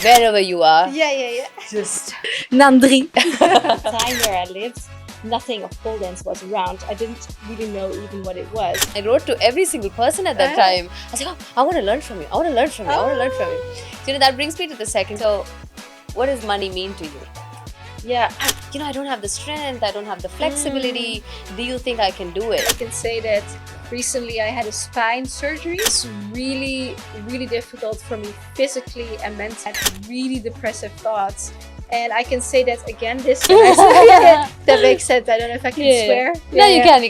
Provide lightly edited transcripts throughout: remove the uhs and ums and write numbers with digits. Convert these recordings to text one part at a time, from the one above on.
wherever you are. Yeah. Just Nandri. The time where I lived, nothing of pole dance was around. I didn't really know even what it was. I wrote to every single person at that time. I was like, oh, I want to learn from you. I want to learn from you. I want to learn from you. So, that brings me to the second. So, what does money mean to you? Yeah, I don't have the strength. I don't have the flexibility. Do you think I can do it? I can say that recently I had a spine surgery. It's really, really difficult for me physically and mentally. I had really depressive thoughts. And I can say that again this time. That makes sense. I don't know if I can swear. No, you can.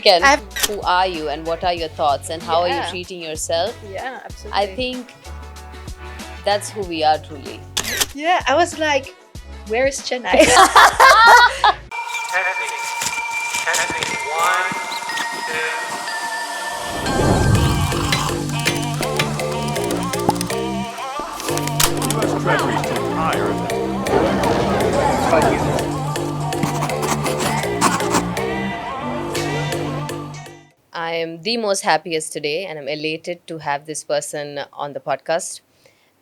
Who are you and what are your thoughts and how are you treating yourself? Yeah, absolutely. I think that's who we are truly. Yeah, I was like, where is Chennai? Testing. 1, 2. U.S. Treasury still higher than. I am the most happiest today and I'm elated to have this person on the podcast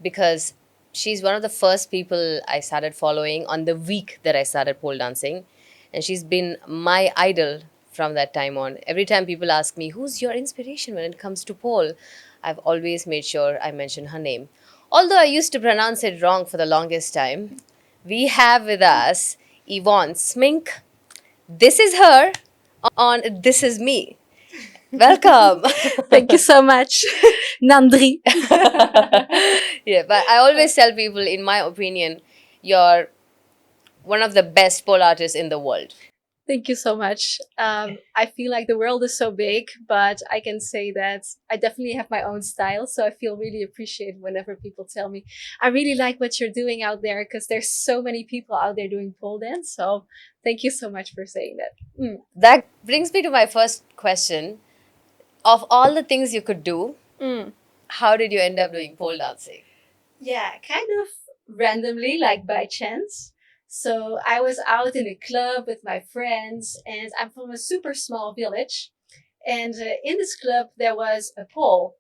because she's one of the first people I started following on the week that I started pole dancing. And she's been my idol from that time on. Every time people ask me, who's your inspiration when it comes to pole? I've always made sure I mention her name. Although I used to pronounce it wrong for the longest time, we have with us Yvonne Smink. This is her on This Is Me. Welcome. Thank you so much, Nandri. Yeah, but I always tell people, in my opinion, you're one of the best pole artists in the world. Thank you so much. I feel like the world is so big, but I can say that I definitely have my own style. So I feel really appreciated whenever people tell me, I really like what you're doing out there, because there's so many people out there doing pole dance. So thank you so much for saying that. That brings me to my first question. Of all the things you could do, how did you end up doing pole dancing? Yeah, kind of randomly, like by chance. So I was out in a club with my friends, and I'm from a super small village. And in this club, there was a pole.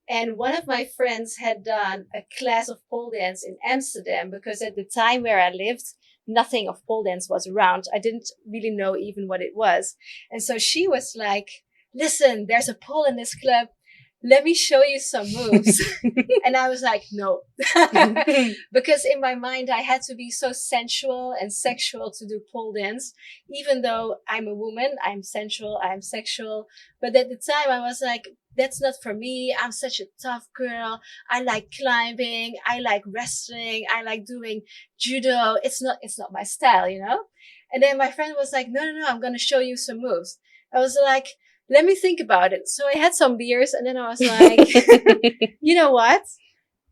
And one of my friends had done a class of pole dance in Amsterdam, because at the time where I lived, nothing of pole dance was around. I didn't really know even what it was. And so she was like, listen, there's a pole in this club. Let me show you some moves. And I was like, no. Because in my mind, I had to be so sensual and sexual to do pole dance. Even though I'm a woman, I'm sensual, I'm sexual. But at the time, I was like, that's not for me. I'm such a tough girl. I like climbing. I like wrestling. I like doing judo. It's not my style, And then my friend was like, no, I'm going to show you some moves. I was like, let me think about it. So I had some beers, and then I was like, you know what?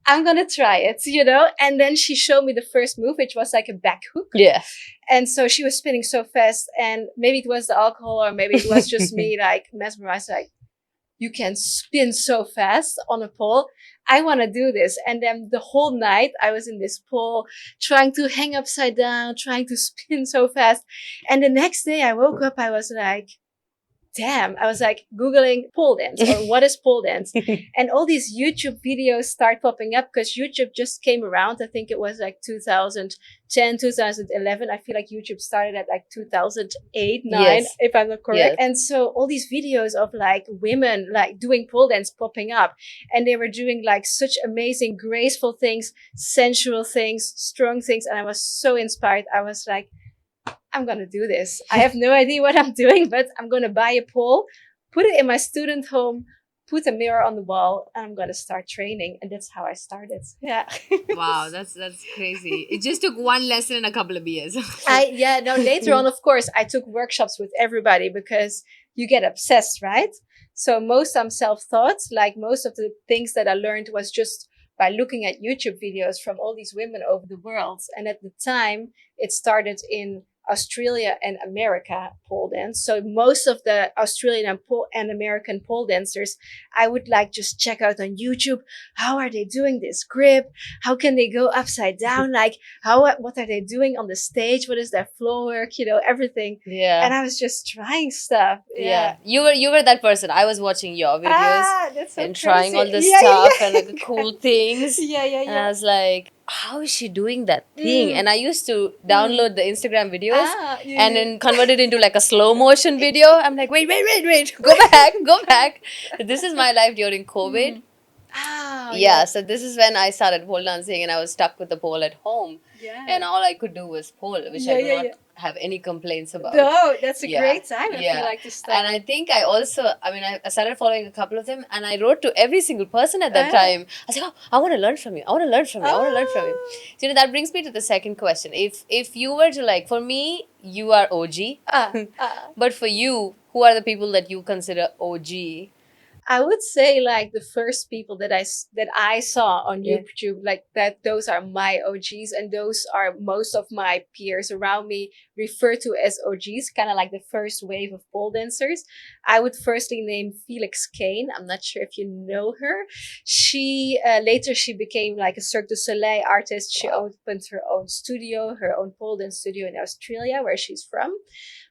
I'm going to try it, And then she showed me the first move, which was like a back hook. Yeah. And so she was spinning so fast, and maybe it was the alcohol, or maybe it was just me like mesmerized, like, you can spin so fast on a pole. I want to do this. And then the whole night I was in this pole, trying to hang upside down, trying to spin so fast. And the next day I woke up, I was like, damn, I was like Googling pole dance, or what is pole dance? And all these YouTube videos start popping up, because YouTube just came around. I think it was like 2010, 2011. I feel like YouTube started at like 2008, 9, if I'm not correct. Yes. And so all these videos of like women like doing pole dance popping up, and they were doing like such amazing, graceful things, sensual things, strong things. And I was so inspired. I was like, I'm going to do this. I have no idea what I'm doing, but I'm going to buy a pole, put it in my student home, put a mirror on the wall, and I'm going to start training. And that's how I started. Yeah. Wow, that's crazy. It just took one lesson and a couple of beers. Later on, of course, I took workshops with everybody, because you get obsessed, right? So most I'm self-taught. Like most of the things that I learned was just by looking at YouTube videos from all these women over the world. And at the time, it started in Australia and America pole dance. So most of the Australian and American pole dancers, I would like just check out on YouTube. How are they doing this grip? How can they go upside down? Like what are they doing on the stage? What is their floor work? Everything. Yeah. And I was just trying stuff. Yeah. You were that person. I was watching your videos that's so and crazy. trying all the stuff and like the cool things. Yeah. And I was like, how is she doing that thing? And I used to download the Instagram videos Yeah, and yeah. then convert it into like a slow motion video. I'm like, wait, go back, go back. This is my life during COVID. Oh, Yeah, so this is when I started pole dancing and I was stuck with the pole at home. yeah. And all I could do was pole, which I do not have any complaints about. No, that's a Yeah, great time if you yeah. like to start. And I think I also, I started following a couple of them and I wrote to every single person at that time. I was like, oh, I want to learn from you. I want to learn from you. I want to learn from you. So, that brings me to the second question. If you were to like, for me, you are OG. But for you, who are the people that you consider OG? I would say like the first people that I saw on Yeah. YouTube, like that, those are my OGs, and those are most of my peers around me refer to as OGs, kind of like the first wave of pole dancers. I would firstly name Felix Kane. I'm not sure if you know her. She later she became like a Cirque du Soleil artist. She opened her own studio, her own pole dance studio in Australia, where she's from.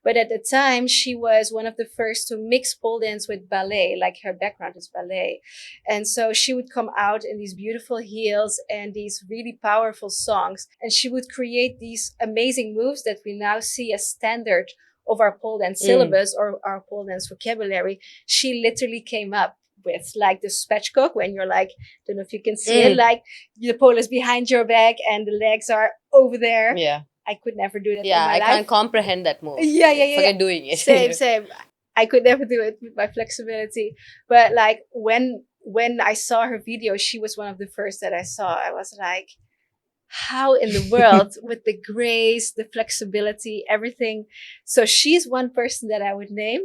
But at the time, she was one of the first to mix pole dance with ballet, like her background is ballet. And so she would come out in these beautiful heels and these really powerful songs. And she would create these amazing moves that we now see as standard of our pole dance syllabus or our pole dance vocabulary. She literally came up with like the spatchcock, when you're like, don't know if you can see it, like the pole is behind your back and the legs are over there. Yeah. I could never do that. Yeah, in my I life. can't comprehend that move. Yeah. Forget doing it. Same. I could never do it with my flexibility. But like when I saw her video, she was one of the first that I saw. I was like, how in the world with the grace, the flexibility, everything. So she's one person that I would name.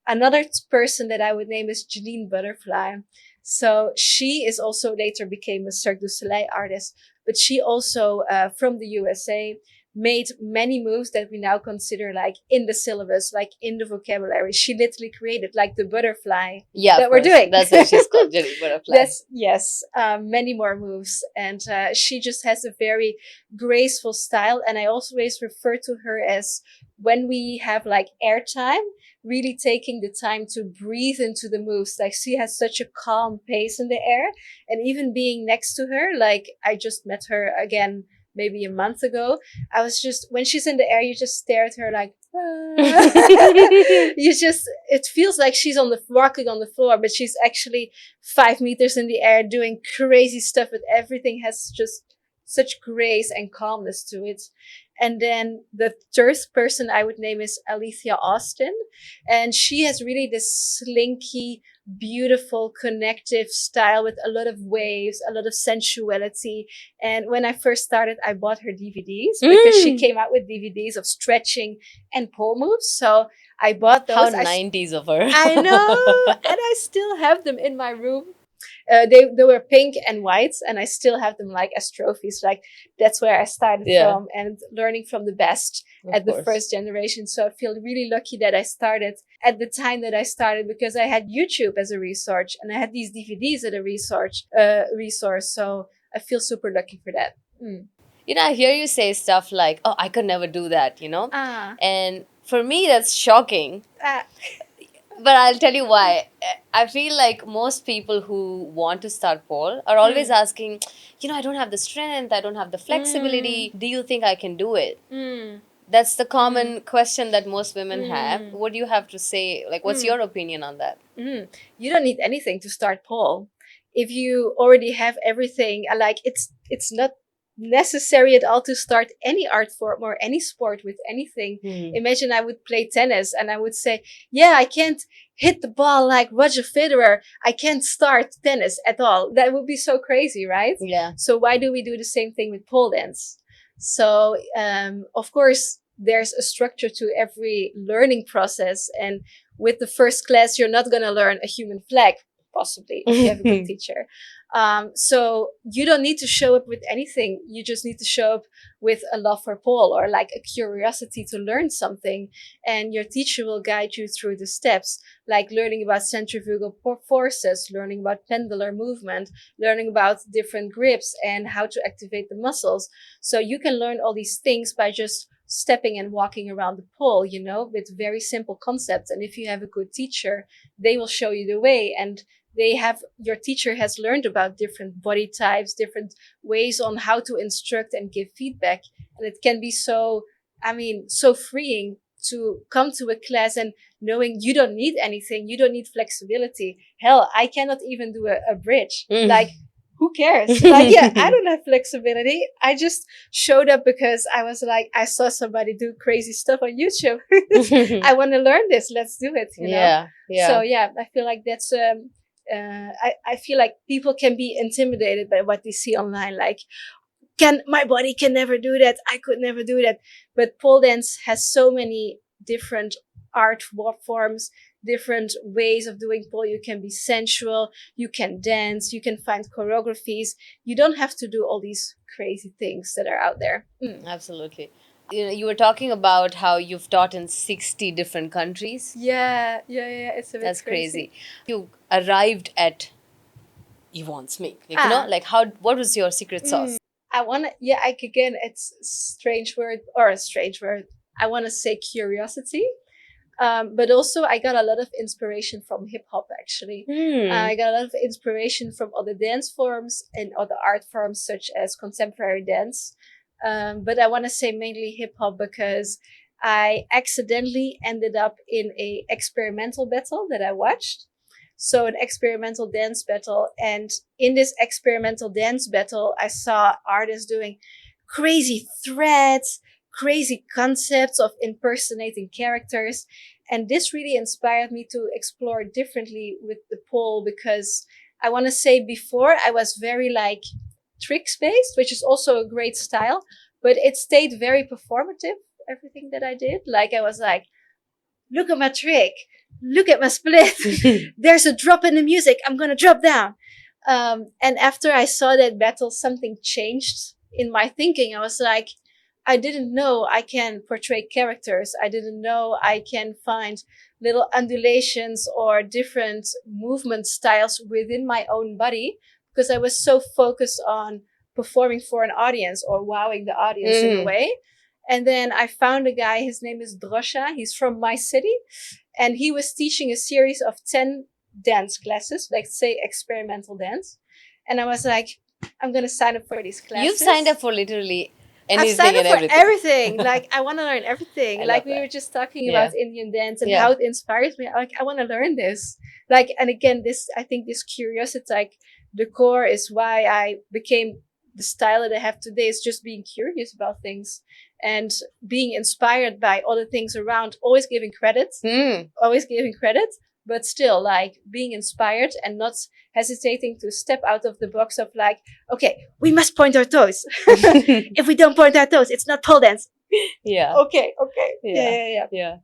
Another person that I would name is Janine Butterfly. So she is also later became a Cirque du Soleil artist, but she also from the USA made many moves that we now consider like in the syllabus, like in the vocabulary. She literally created like the butterfly that we're doing. That's what she's called, Janine Butterfly. Yes, many more moves. And she just has a very graceful style. And I always refer to her as, when we have like airtime, really taking the time to breathe into the moves. Like she has such a calm pace in the air. And even being next to her, like I just met her again maybe a month ago. I was just, when she's in the air, you just stare at her like, it feels like she's walking on the floor, but she's actually 5 meters in the air doing crazy stuff, but everything has just such grace and calmness to it. And then the third person I would name is Alethea Austin. And she has really this slinky, beautiful, connective style with a lot of waves, a lot of sensuality. And when I first started, I bought her DVDs because she came out with DVDs of stretching and pole moves. So I bought those. How 90s of her. I know. And I still have them in my room. They were pink and white, and I still have them like as trophies. Like that's where I started from, and learning from the best at the first generation. So I feel really lucky that I started at the time that I started, because I had YouTube as a resource and I had these DVDs as a resource. So I feel super lucky for that. I hear you say stuff like, oh, I could never do that, And for me, that's shocking. But I'll tell you why. I feel like most people who want to start pole are always asking, I don't have the strength, I don't have the flexibility. Do you think I can do it? That's the common question that most women have. What do you have to say? Like, what's your opinion on that? You don't need anything to start pole. If you already have everything, like it's not necessary at all to start any art form or any sport with anything. Imagine I would play tennis and I would say, yeah, I can't hit the ball like Roger Federer. I can't start tennis at all. That would be so crazy, right? Yeah. So why do we do the same thing with pole dance? So, of course, there's a structure to every learning process. And with the first class, you're not going to learn a human flag, possibly, if you have a good teacher. So you don't need to show up with anything. You just need to show up with a love for pole or like a curiosity to learn something. And your teacher will guide you through the steps, like learning about centrifugal forces, learning about pendular movement, learning about different grips and how to activate the muscles. So you can learn all these things by just stepping and walking around the pole, with very simple concepts. And if you have a good teacher, they will show you the way. And your teacher has learned about different body types, different ways on how to instruct and give feedback. And it can be so, so freeing to come to a class and knowing you don't need anything, you don't need flexibility. Hell, I cannot even do a bridge. Like, who cares? Like, yeah, I don't have flexibility. I just showed up because I was like, I saw somebody do crazy stuff on YouTube. I want to learn this. Let's do it. You know? Yeah. So yeah, I feel like that's, I feel like people can be intimidated by what they see online. Like, my body can never do that. I could never do that. But pole dance has so many different art forms, different ways of doing pole. You can be sensual, you can dance, you can find choreographies. You don't have to do all these crazy things that are out there. Absolutely. You were talking about how you've taught in 60 different countries. Yeah. It's a bit That's crazy. crazy. You arrived at Yvonne Smink. Like, like what was your secret sauce? Again, it's a strange word. I want to say curiosity. But also I got a lot of inspiration from hip hop, actually. I got a lot of inspiration from other dance forms and other art forms, such as contemporary dance. But I want to say mainly hip hop because I accidentally ended up in a experimental battle that I watched. So an experimental dance battle. And in this experimental dance battle, I saw artists doing crazy threads, crazy concepts of impersonating characters. And this really inspired me to explore differently with the pole, because I want to say before I was very like tricks based, which is also a great style, but it stayed very performative, everything that I did. Like, I was like, look at my trick, look at my split. There's a drop in the music, I'm going to drop down. And after I saw that battle, something changed in my thinking. I was like, I didn't know I can portray characters. I didn't know I can find little undulations or different movement styles within my own body, because I was so focused on performing for an audience or wowing the audience in a way. And then I found a guy, his name is Drosha. He's from my city. And he was teaching a series of 10 dance classes, like say experimental dance. And I was like, I'm going to sign up for these classes. You've signed up for literally anything I've signed up and for everything. Like, I want to learn everything. I Like, love we were that. just talking Yeah. about Indian dance and Yeah. how it inspires me. Like, I want to learn this. Like, and again, I think this curiosity, like, the core is why I became the style that I have today, is just being curious about things and being inspired by other things around, always giving credit, but still like being inspired and not hesitating to step out of the box of like, okay, we must point our toes. If we don't point our toes, it's not pole dance. Yeah. Okay. Yeah.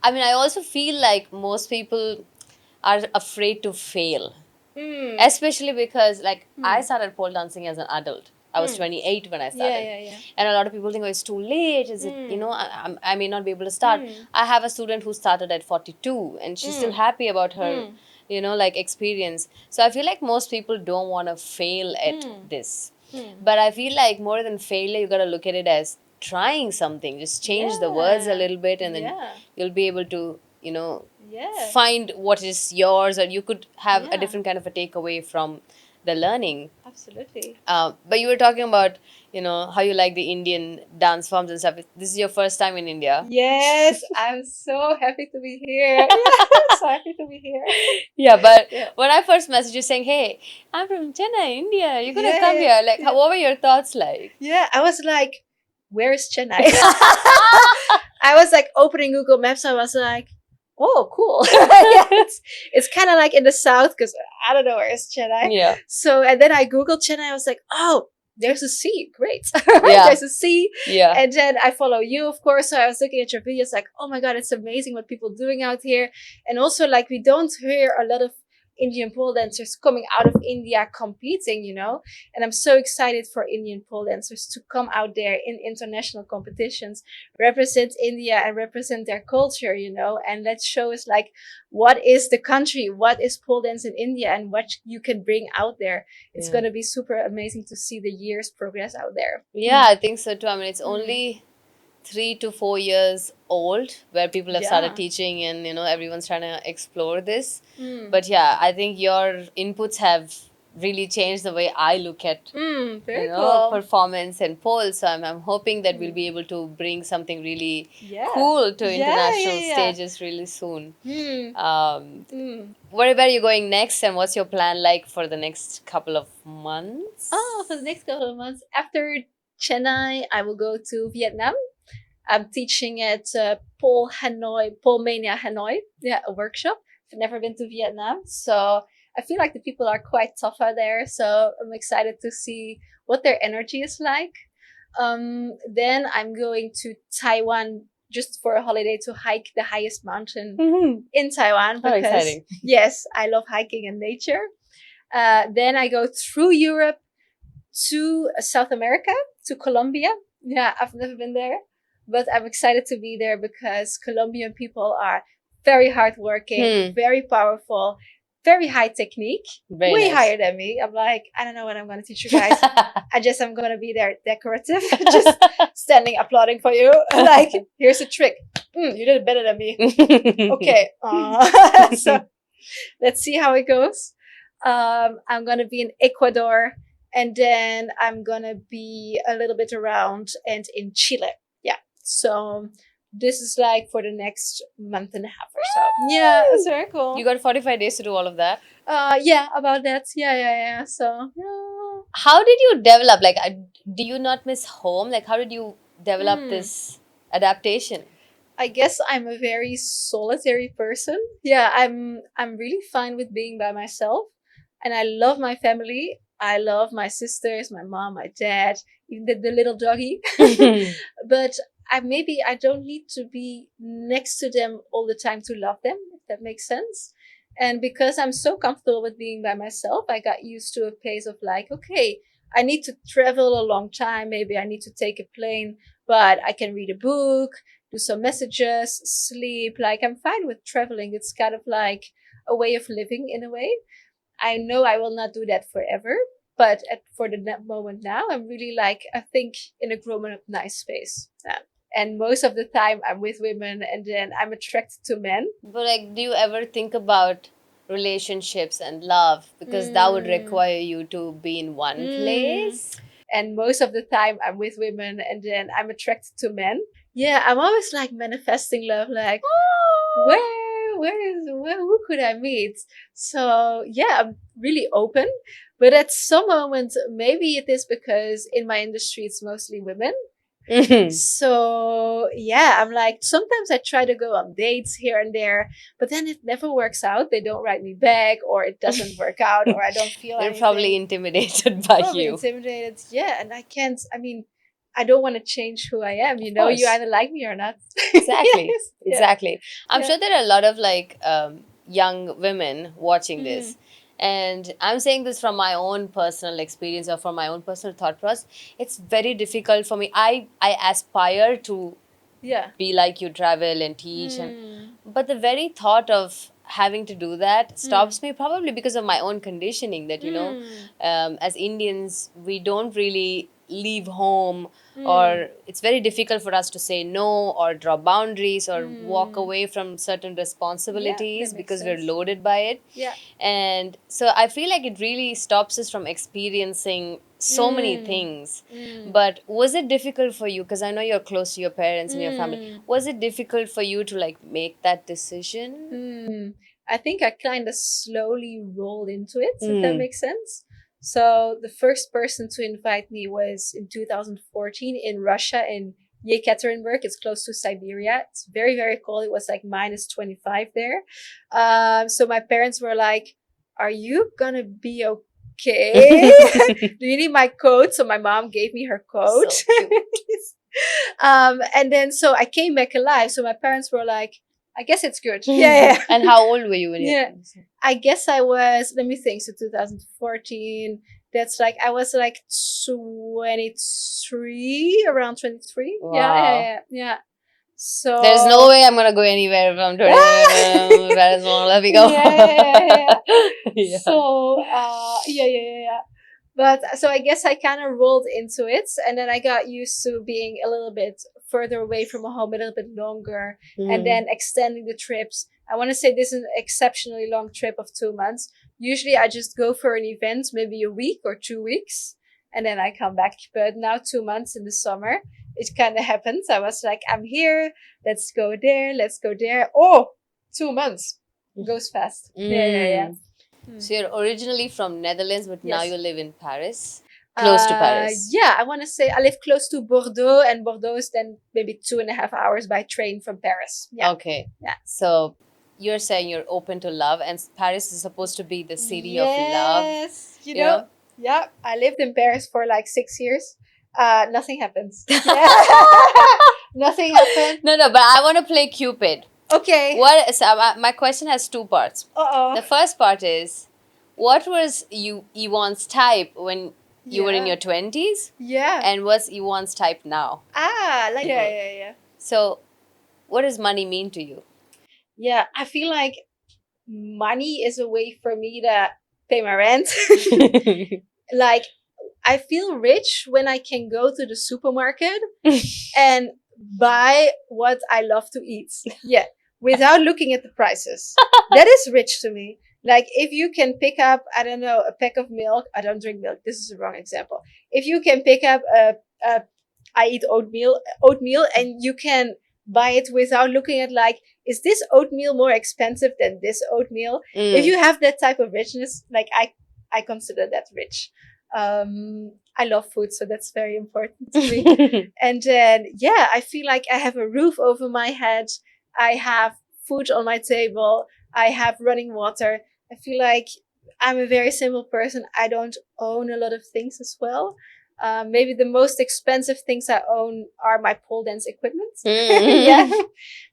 I mean, I also feel like most people are afraid to fail, especially because like I started pole dancing as an adult. I was 28 when I started. Yeah. And a lot of people think, oh, it's too late. Is it, I may not be able to start. I have a student who started at 42 and she's still happy about her, like experience. So I feel like most people don't want to fail at this. But I feel like more than failure, you got to look at it as trying something. Just change the words a little bit and then you'll be able to, find what is yours, or you could have a different kind of a takeaway from the learning. Absolutely. But you were talking about, how you like the Indian dance forms and stuff. This is your first time in India. Yes, I'm so happy to be here. So happy to be here. Yeah, but when I first messaged you saying, hey, I'm from Chennai, India, you're going to come here. Like, what were your thoughts like? Yeah, I was like, where is Chennai? I was like opening Google Maps. I was like, oh, cool. It's kind of like in the south, because I don't know where is Chennai. Yeah. So, and then I Googled Chennai. I was like, oh, there's a sea. Great. Yeah. There's a sea. Yeah. And then I follow you, of course. So I was looking at your videos like, oh my God, it's amazing what people are doing out here. And also, like, we don't hear a lot of Indian pole dancers coming out of India competing, and I'm so excited for Indian pole dancers to come out there in international competitions, represent India and represent their culture, and let's show us like, what is the country, what is pole dance in India, and what you can bring out there. It's going to be super amazing to see the years progress out there. Yeah, I think so too. I mean, it's only 3 to 4 years old, where people have started Yeah. teaching, and everyone's trying to explore this. Mm. But yeah, I think your inputs have really changed the way I look at Very cool. performance and polls. So I'm hoping that we'll Mm. be able to bring something really Yeah. cool to Yeah, international yeah, yeah. stages really soon. Mm. Um, Mm. where are you going next, and what's your plan like for the next couple of months? Oh, for the next couple of months after Chennai, I will go to Vietnam. I'm teaching at Pole Mania Hanoi. Yeah, a workshop. I've never been to Vietnam, so I feel like the people are quite tough out there. So I'm excited to see what their energy is like. Then I'm going to Taiwan just for a holiday to hike the highest mountain in Taiwan How because exciting. yes, I love hiking and nature. Then I go through Europe to South America, to Colombia. Yeah, I've never been there, but I'm excited to be there because Colombian people are very hardworking, very powerful, very high technique, Very way nice. higher than me. I'm like, I don't know what I'm going to teach you guys. I'm going to be there decorative, just standing applauding for you. Like, here's a trick. You did it better than me. Okay. So let's see how it goes. I'm going to be in Ecuador, and then I'm going to be a little bit around and in Chile. Yeah. So this is like for the next month and a half or so. Yeah, it's very cool. You got 45 days to do all of that. Yeah, about that. Yeah. So, yeah. How did you develop? Like, do you not miss home? Like, how did you develop Hmm. this adaptation? I guess I'm a very solitary person. Yeah, I'm really fine with being by myself, and I love my family. I love my sisters, my mom, my dad, even the little doggy. But I don't need to be next to them all the time to love them, if that makes sense. And because I'm so comfortable with being by myself, I got used to a pace of like, okay, I need to travel a long time. Maybe I need to take a plane, but I can read a book, do some messages, sleep. Like, I'm fine with traveling. It's kind of like a way of living in a way. I know I will not do that forever, but for the moment now, I'm really like, I think in a grown up nice space. Yeah. And most of the time I'm with women, and then I'm attracted to men. But like, do you ever think about relationships and love? Because that would require you to be in one place. And most of the time I'm with women, and then I'm attracted to men. Yeah, I'm always like manifesting love, like who could I meet? So yeah, I'm really open. But at some moment, maybe it is because in my industry it's mostly women. So yeah, I'm like, sometimes I try to go on dates here and there, but then it never works out. They don't write me back, or it doesn't work out, or I don't feel They're anything. probably intimidated by Probably you. intimidated. Yeah, and I can't. I mean, I don't want to change who I am. You course. either like me or not. Exactly. Yes. Yeah. Exactly. I'm Yeah. sure there are a lot of like young women watching this. And I'm saying this from my own personal experience or from my own personal thought process. It's very difficult for me. I aspire to Yeah. be like you, travel and teach, but the very thought of having to do that stops me, probably because of my own conditioning, that as Indians we don't really leave home, or it's very difficult for us to say no or draw boundaries or walk away from certain responsibilities makes because we're sense. loaded by it. Yeah. And so I feel like it really stops us from experiencing so many things. But was it difficult for you, because I know you're close to your parents and your family, was it difficult for you to like make that decision? I think I kind of slowly rolled into it, if that makes sense. So the first person to invite me was in 2014 in Russia, in Yekaterinburg. It's close to Siberia. It's very, very cold. It was like minus 25 there. So my parents were like, are you gonna be okay? Do you need my coat? So my mom gave me her coat. So cute. And then so I came back alive. So my parents were like, I guess it's good. Yeah. And how old were you when you? Yeah. I guess I was, let me think, so 2014, that's like, I was like 23, around 23. Wow. Yeah. So There's no way I'm gonna go anywhere if I'm 20. Parents won't let me go. Yeah. So, yeah. But so I guess I kind of rolled into it, and then I got used to being a little bit further away from home a little bit longer, Mm. and then extending the trips. I want to say this is an exceptionally long trip of 2 months. Usually I just go for an event, maybe a week or 2 weeks, and then I come back. But now 2 months in the summer, it kind of happens. I was like, I'm here. Let's go there. Let's go there. Oh, 2 months goes fast. Yeah. So you're originally from Netherlands, but now Yes. you live in Paris, close to Paris. Yeah, I want to say I live close to Bordeaux, and Bordeaux is then maybe 2.5 hours by train from Paris. Yeah. Okay. Yeah. So you're saying you're open to love, and Paris is supposed to be the city of love. Yes. You you know, know? yeah, I lived in Paris for like 6 years. Nothing happens. Nothing happened. No, but I want to play Cupid. Okay. My question has two parts. Uh-oh. The first part is, what was Yvonne's type when you were in your 20s? Yeah. And what's Yvonne's type now? Like yeah. So, what does money mean to you? Yeah, I feel like money is a way for me to pay my rent. Like, I feel rich when I can go to the supermarket and buy what I love to eat. Yeah, without looking at the prices. That is rich to me. Like, if you can pick up, I don't know, a pack of milk. I don't drink milk. This is a wrong example. If you can pick up I eat oatmeal, and you can buy it without looking at like, is this oatmeal more expensive than this oatmeal? If you have that type of richness, like I consider that rich. I love food, so that's very important to me. And then, yeah, I feel like I have a roof over my head. I have food on my table. I have running water. I feel like I'm a very simple person. I don't own a lot of things as well. Maybe the most expensive things I own are my pole dance equipment. Yeah,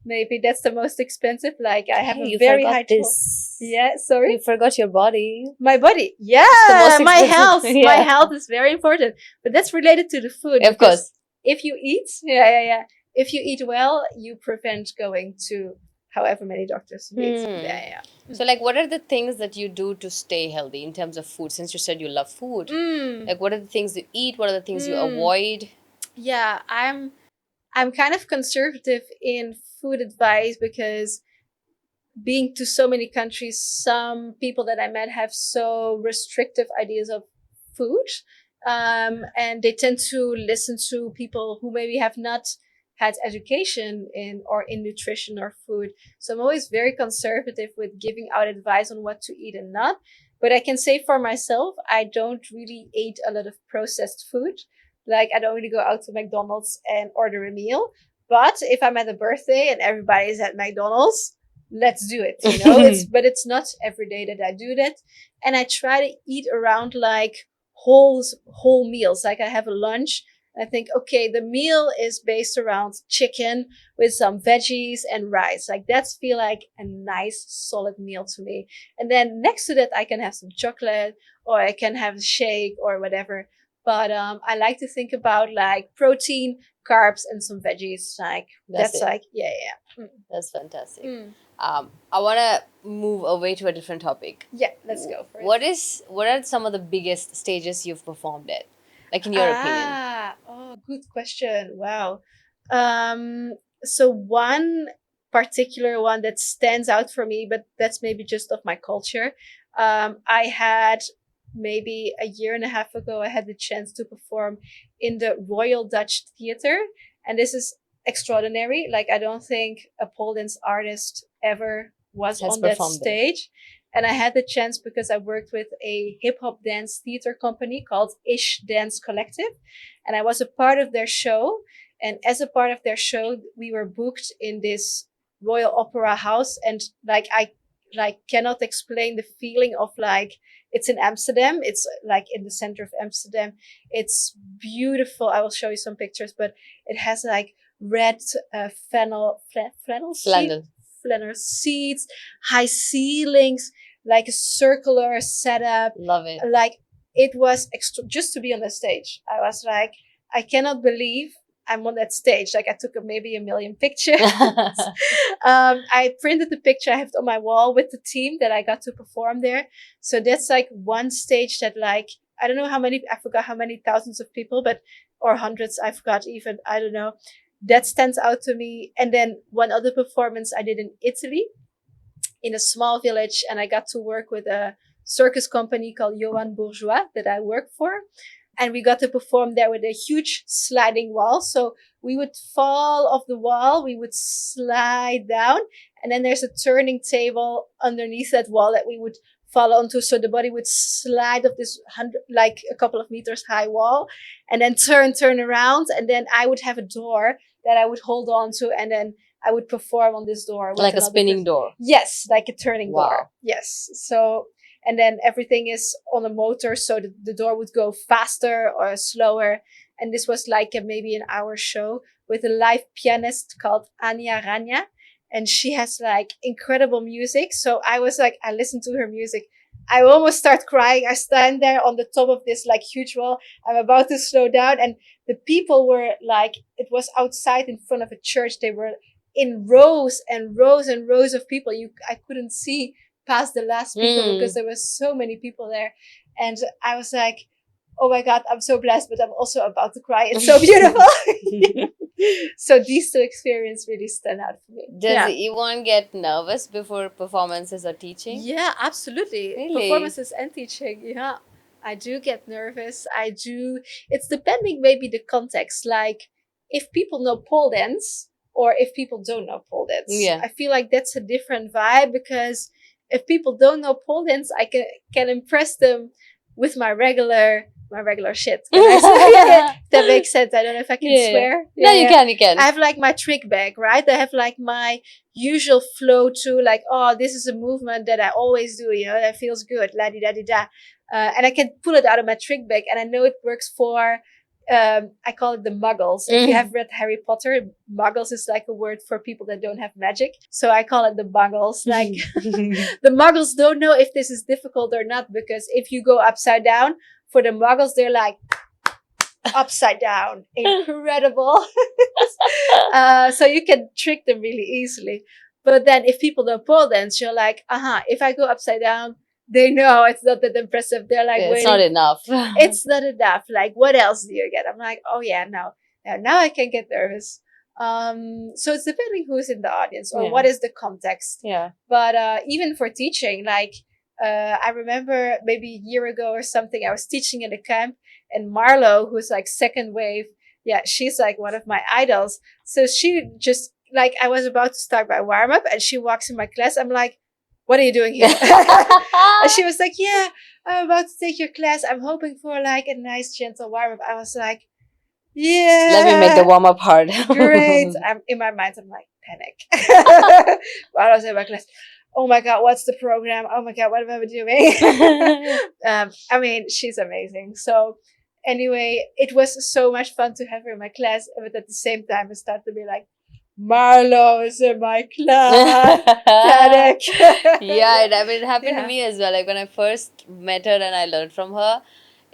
maybe that's the most expensive. Like, I have a very high this. Yeah, sorry. You forgot your body. My body. Yeah, most my expensive. health. Yeah. My health is very important. But that's related to the food. Of because course. If you eat, yeah. If you eat well, you prevent going to however many doctors you eat. Yeah. So, like, what are the things that you do to stay healthy in terms of food? Since you said you love food, like, what are the things you eat? What are the things you avoid? Yeah, I'm kind of conservative in food advice because being to so many countries, some people that I met have so restrictive ideas of food. And they tend to listen to people who maybe have not had education in nutrition or food. So I'm always very conservative with giving out advice on what to eat and not. But I can say for myself, I don't really eat a lot of processed food. Like, I don't really go out to McDonald's and order a meal. But if I'm at a birthday and everybody's at McDonald's, let's do it. But it's not every day that I do that. And I try to eat around like whole meals. Like, I have a lunch. I think, okay, the meal is based around chicken with some veggies and rice. Like, that's feel like a nice solid meal to me. And then next to that, I can have some chocolate, or I can have a shake or whatever. But I like to think about like protein, carbs, and some veggies. Like, that's like, yeah. That's fantastic. I want to move away to a different topic. Yeah, let's go for it. What are some of the biggest stages you've performed at? Like, in your opinion? Oh, good question. Wow. So one particular one that stands out for me, but that's maybe just of my culture. I had maybe a year and a half ago, I had the chance to perform in the Royal Dutch Theatre. And this is extraordinary. Like, I don't think a pole dance artist ever was on that stage. And I had the chance because I worked with a hip hop dance theater company called Ish Dance Collective. And I was a part of their show. And as a part of their show, we were booked in this Royal Opera House. And like, I cannot explain the feeling of like, it's in Amsterdam. It's like in the center of Amsterdam. It's beautiful. I will show you some pictures, but it has like red flannel seats, high ceilings, like a circular setup. Love it. Like, it was just to be on the stage. I was like, I cannot believe I'm on that stage. Like, I took maybe a million pictures. I printed the picture. I have it on my wall with the team that I got to perform there. So that's like one stage that, like, I don't know how many, I forgot how many thousands of people, or hundreds, I forgot even, I don't know. that stands out to me. And then one other performance I did in Italy, in a small village, and I got to work with a circus company called Johan Bourgeois that I work for. And we got to perform there with a huge sliding wall. So we would fall off the wall, we would slide down, and then there's a turning table underneath that wall that we would fall onto. So the body would slide up this like a couple of meters high wall, and then turn around, and then I would have a door that I would hold on to, and then I would perform on this door with Like a another spinning person. door. Yes, like a turning Wow. door. Yes. So, and then everything is on a motor, so the door would go faster or slower. And this was like maybe an hour show with a live pianist called Anya Rania. And she has like incredible music. So I was like, I listened to her music. I almost start crying. I stand there on the top of this like huge wall. I'm about to slow down. And the people were like, it was outside in front of a church. They were in rows and rows and rows of people. I couldn't see past the last people because there were so many people there. And I was like, oh my God, I'm so blessed, but I'm also about to cry. It's so beautiful. So these two experiences really stand out for me. Does Yvonne get nervous before performances or teaching? Yeah, absolutely. Really? Performances and teaching. Yeah, I do get nervous. I do. It's depending maybe the context. Like if people know pole dance or if people don't know pole dance. Yeah. I feel like that's a different vibe, because if people don't know pole dance, I can impress them with my regular shit. Can I say? That makes sense. I don't know if I can swear. No, you can. I have like my trick bag, right? I have like my usual flow to like, oh, this is a movement that I always do, that feels good, la di da di da. And I can pull it out of my trick bag, and I know it works for, I call it the muggles. If you have read Harry Potter, muggles is like a word for people that don't have magic. So I call it the muggles. Like the muggles don't know if this is difficult or not, because if you go upside down, for the muggles, they're like, upside down. Incredible. So you can trick them really easily. But then if people don't pole dance, you're like, if I go upside down, they know it's not that impressive. They're like, it's not enough. It's not enough. Like, what else do you get? I'm like, oh yeah, now I can get nervous. So it's depending who's in the audience or what is the context. Yeah. But even for teaching, like, I remember maybe a year ago or something, I was teaching in a camp, and Marlo, who's like second wave, she's like one of my idols. So she just like, I was about to start my warm up, and she walks in my class. I'm like, what are you doing here? And she was like, yeah, I'm about to take your class. I'm hoping for like a nice gentle warm up. I was like, yeah. Let me make the warm up hard. Great. In my mind, I'm like, panic. While I was in my class. Oh my God, what's the program? Oh my God, what am I doing? I mean, she's amazing. So anyway, it was so much fun to have her in my class. But at the same time, it started to be like, Marlo is in my class. Panic. It happened to me as well. Like when I first met her and I learned from her,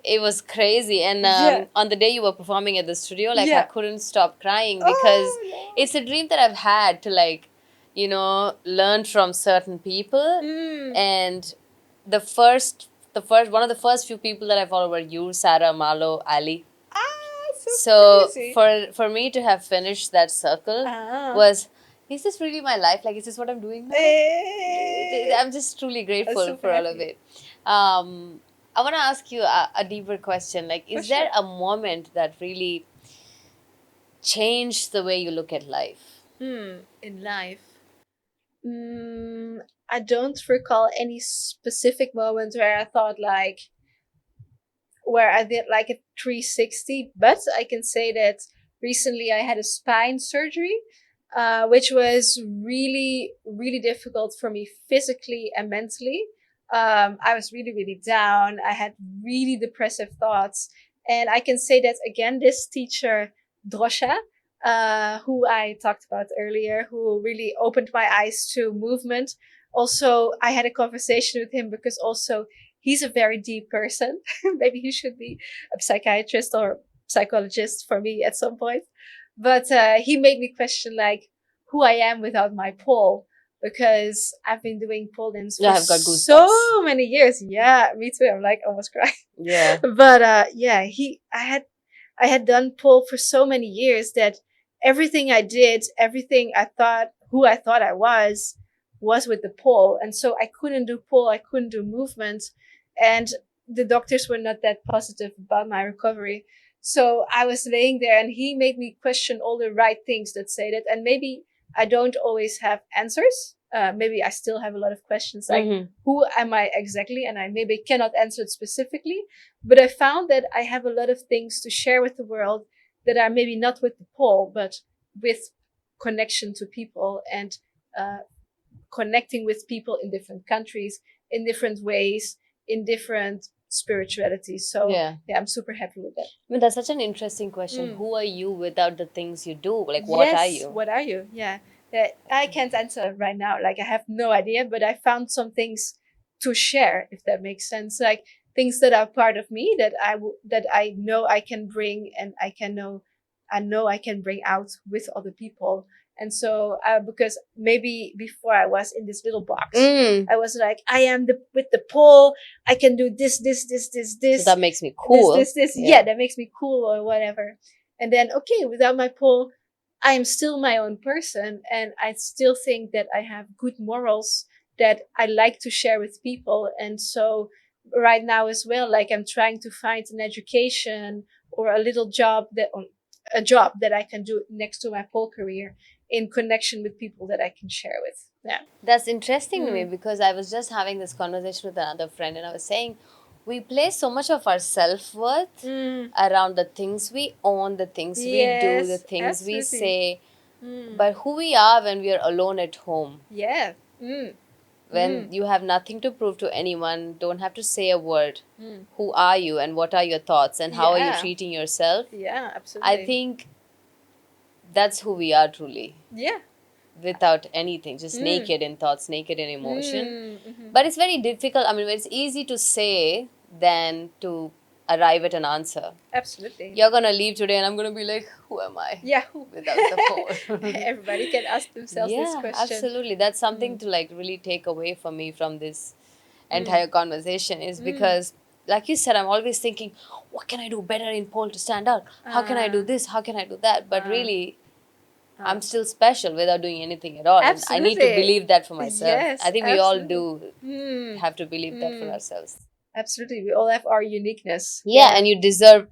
it was crazy. And on the day you were performing at the studio, like I couldn't stop crying because it's a dream that I've had to like, learn from certain people. And the first one of the first few people that I followed were you, Sarah, Marlo, Ali. So for me to have finished that circle was, is this really my life? Like, is this what I'm doing now? I'm just truly grateful for all of it. I want to ask you a deeper question. Like, is there a moment that really changed the way you look at life? In life? I don't recall any specific moment where I thought like, where I did like a 360, but I can say that recently I had a spine surgery, which was really, really difficult for me physically and mentally. I was really, really down. I had really depressive thoughts. And I can say that again, this teacher, Drosha, who I talked about earlier, who really opened my eyes to movement. Also, I had a conversation with him because also he's a very deep person. Maybe he should be a psychiatrist or psychologist for me at some point. But he made me question like who I am without my pole, because I've been doing pole dance for I've got goosebumps. so many years. Yeah, me too. I'm like almost crying. Yeah. But I had done pole for so many years that everything I did, everything I thought, who I thought I was with the pole. And so I couldn't do pole, I couldn't do movement. And the doctors were not that positive about my recovery. So I was laying there and he made me question all the right things that say that. And maybe I don't always have answers. Maybe I still have a lot of questions like, who am I exactly? And I maybe cannot answer it specifically. But I found that I have a lot of things to share with the world that are maybe not with the pole, but with connection to people and connecting with people in different countries, in different ways, in different spiritualities. So Yeah. I'm super happy with that. I mean, that's such an interesting question. Who are you without the things you do? Like, what are Yes, you? what are you? Yeah. I can't answer right now. Like, I have no idea, but I found some things to share, if that makes sense. Like things that are part of me that I know I can bring, and I know I can bring out with other people. And so, because maybe before I was in this little box, I was like, I am with the pole. I can do this. So that makes me cool. This. Yeah, that makes me cool or whatever. And then, okay, without my pole, I am still my own person, and I still think that I have good morals that I like to share with people. And so right now as well, like I'm trying to find an education or a little job that I can do next to my pole career in connection with people that I can share with. Yeah. That's interesting to me because I was just having this conversation with another friend and I was saying we place so much of our self-worth around the things we own, the things we do, the things we say, but who we are when we are alone at home. Yeah. When you have nothing to prove to anyone, don't have to say a word. Who are you and what are your thoughts and how are you treating yourself? Yeah, absolutely. I think that's who we are truly. Yeah. Without anything, just naked in thoughts, naked in emotion. But it's very difficult. I mean, it's easy to say than to arrive at an answer. Absolutely. You're going to leave today and I'm going to be like, who am I? Yeah. Without the pole. Everybody can ask themselves this question. Absolutely. That's something to like really take away from me from this entire conversation is because like you said, I'm always thinking, what can I do better in pole to stand out? How can I do this? How can I do that? But really, I'm still special without doing anything at all. Absolutely. I need to believe that for myself. Yes, I think we all do have to believe that for ourselves. Absolutely. We all have our uniqueness. Yeah, and you deserve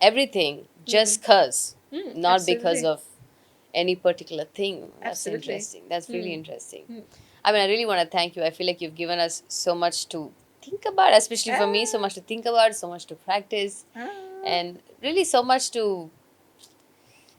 everything just because, not because of any particular thing. That's interesting. That's really interesting. I mean, I really want to thank you. I feel like you've given us so much to think about, especially for me, so much to think about, so much to practice, and really so much to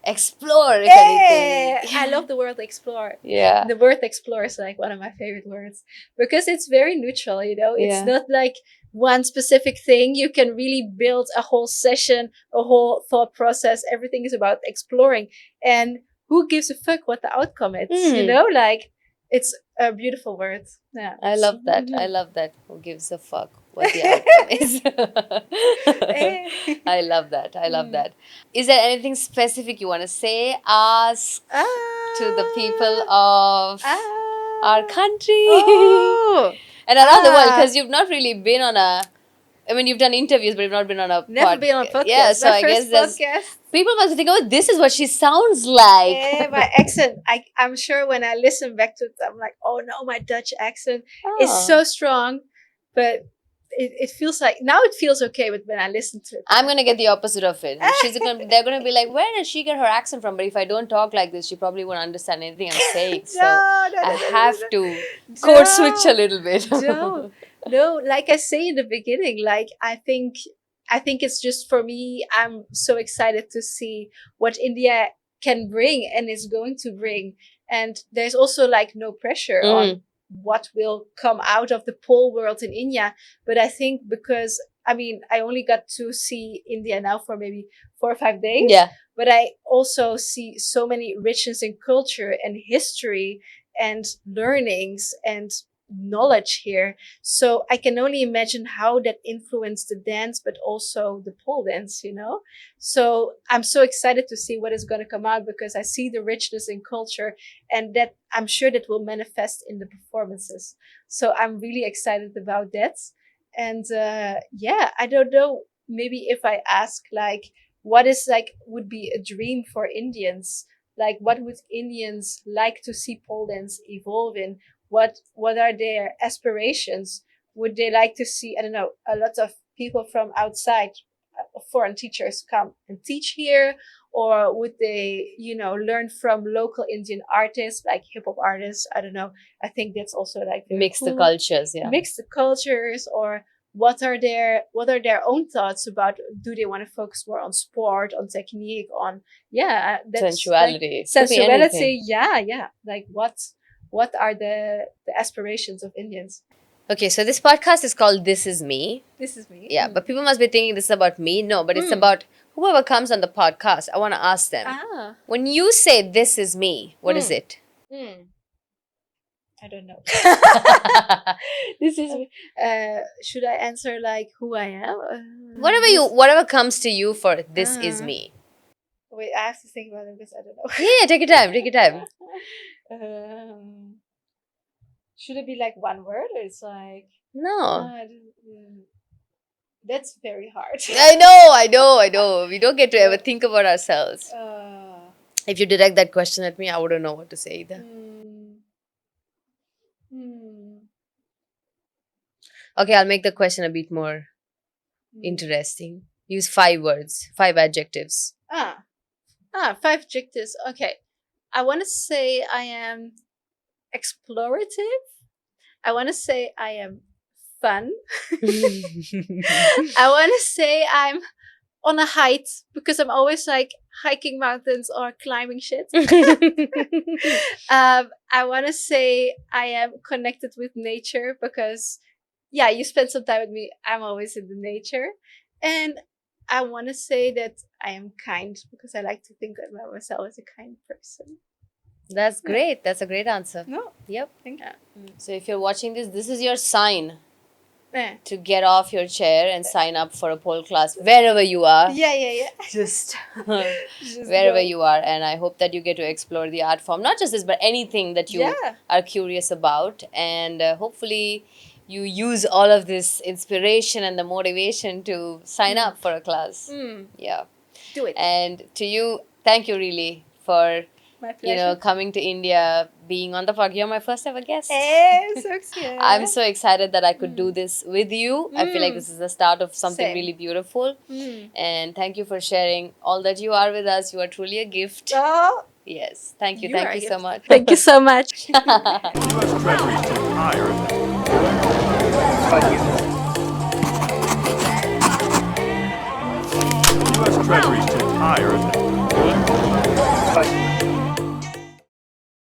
explore, if anything. I love the word explore. Yeah. The word explore is like one of my favorite words because it's very neutral, you know? It's not like one specific thing. You can really build a whole session, a whole thought process. Everything is about exploring. And who gives a fuck what the outcome is? You know, like it's a beautiful word. Yeah. I love that. I love that. Who gives a fuck what the outcome is? I love that. I love that. Is there anything specific you want to say, ask to the people of our country and around the world? Because you've not really been on a, I mean, you've done interviews, but you've not been on a Never been on a podcast. Yeah, so I guess podcast. People must think, oh, this is what she sounds like. Yeah, my accent. I'm sure when I listen back to it, I'm like, oh no, my Dutch accent is so strong. But it feels like, now it feels okay, but when I listen to it. I'm going to get the opposite of it. They're going to be like, where does she get her accent from? But if I don't talk like this, she probably won't understand anything I'm saying. So I have to code switch a little bit. No, like I say in the beginning, like I think it's just for me, I'm so excited to see what India can bring and is going to bring. And there's also like no pressure on what will come out of the pole world in India. But I think because, I mean, I only got to see India now for maybe 4 or 5 days. Yeah. But I also see so many richness in culture and history and learnings and knowledge here. So I can only imagine how that influenced the dance, but also the pole dance, you know? So I'm so excited to see what is going to come out because I see the richness in culture and that I'm sure that will manifest in the performances. So I'm really excited about that. And I don't know, maybe if I ask like what is like would be a dream for Indians? Like, what would Indians like to see Poland evolve in? What are their aspirations? Would they like to see, I don't know, a lot of people from outside, foreign teachers come and teach here? Or would they, learn from local Indian artists, like hip hop artists? I don't know. I think that's also like very Mix the cool. cultures, yeah. Mix the cultures, or what are their own thoughts about? Do they want to focus more on sport, on technique, on that's Sensuality. like, Could be anything. sensuality? Yeah. Like what are the aspirations of Indians? Okay, so this podcast is called This Is Me. This is me. Yeah, but people must be thinking this is about me. No, but it's Mm. about whoever comes on the podcast. I want to ask them. When you say this is me, what is it? I don't know. This is me. Should I answer like who I am? Whatever comes to you for this is me. Wait, I have to think about it because I don't know. Yeah, take your time. Take your time. Should it be like one word, or it's like No. that's very hard. I know. We don't get to ever think about ourselves. If you direct that question at me, I wouldn't know what to say either. Okay, I'll make the question a bit more interesting. Use 5 words, 5 adjectives. 5 adjectives. Okay. I want to say I am explorative. I want to say I am fun. I want to say I'm on a height because I'm always like hiking mountains or climbing shit. I want to say I am connected with nature because, you spend some time with me. I'm always in the nature. And I want to say that I am kind because I like to think about myself as a kind person. That's great. That's a great answer. No, Yep. thank you. So if you're watching this is your sign Yeah. to get off your chair and sign up for a pole class wherever you are. Yeah. Just Just wherever go. you are. And I hope that you get to explore the art form. Not just this, but anything that you Yeah. are curious about. And hopefully you use all of this inspiration and the motivation to sign up for a class. Yeah. Do it. And to you, thank you really for My pleasure. coming to India, being on the podcast. You're my first ever guest. So excited. I'm so excited that I could do this with you. I feel like this is the start of something Same. really beautiful. And thank you for sharing all that you are with us. You are truly a gift. Oh, Yes. Thank you. You are Thank a you so gift. much. thank you so much. U.S. Treasury's entire U.S. Treasury's entire